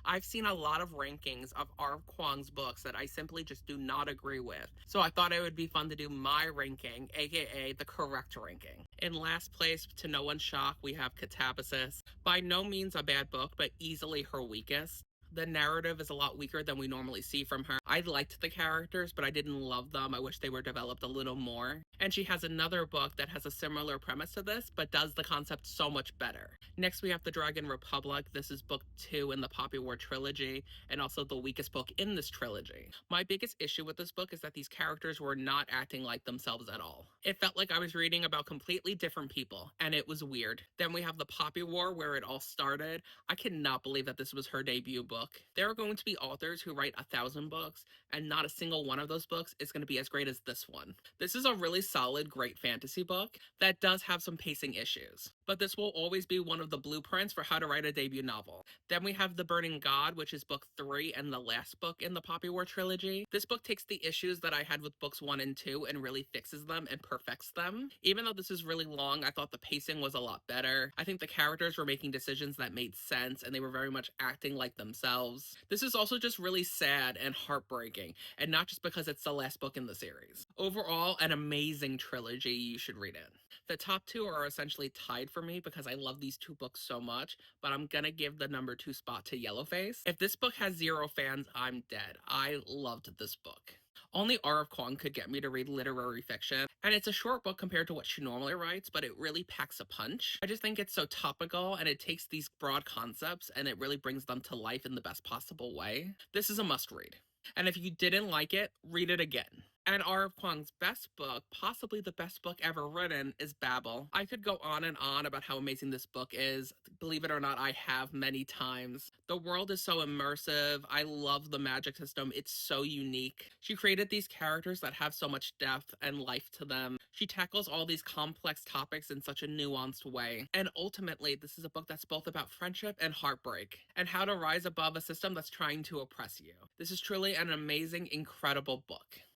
I've seen a lot of rankings of R. Kuang's books that I simply just do not agree with. So I thought it would be fun to do my ranking, aka the correct ranking. In last place, to no one's shock, we have Catabasis. By no means a bad book, but easily her weakest. The narrative is a lot weaker than we normally see from her. I liked the characters, but I didn't love them. I wish they were developed a little more. And she has another book that has a similar premise to this, but does the concept so much better. Next, we have The Dragon Republic. This is book 2 in the Poppy War trilogy, and also the weakest book in this trilogy. My biggest issue with this book is that these characters were not acting like themselves at all. It felt like I was reading about completely different people, and it was weird. Then we have the Poppy War, where it all started. I cannot believe that this was her debut book. There are going to be authors who write 1,000 books, and not a single one of those books is going to be as great as this one. This is a really solid, great fantasy book that does have some pacing issues, but this will always be one of the blueprints for how to write a debut novel. Then we have The Burning God, which is book 3 and the last book in the Poppy War trilogy. This book takes the issues that I had with books 1 and 2 and really fixes them and perfects them. Even though this is really long, I thought the pacing was a lot better. I think the characters were making decisions that made sense and they were very much acting like themselves. This is also just really sad and heartbreaking, and not just because it's the last book in the series. Overall, an amazing trilogy. You should read it. The top two are essentially tied for me because I love these two books so much, but I'm gonna give the number 2 spot to Yellowface. If this book has 0 fans, I'm dead. I loved this book. Only R. of Kuang could get me to read literary fiction, and it's a short book compared to what she normally writes, but it really packs a punch. I just think it's so topical, and it takes these broad concepts and it really brings them to life in the best possible way. This is a must read. And if you didn't like it, read it again. And R. of Kuang's best book, possibly the best book ever written, is Babel. I could go on and on about how amazing this book is. Believe it or not, I have many times. The world is so immersive. I love the magic system. It's so unique. She created these characters that have so much depth and life to them. She tackles all these complex topics in such a nuanced way. And ultimately, this is a book that's both about friendship and heartbreak, and how to rise above a system that's trying to oppress you. This is truly an amazing, incredible book.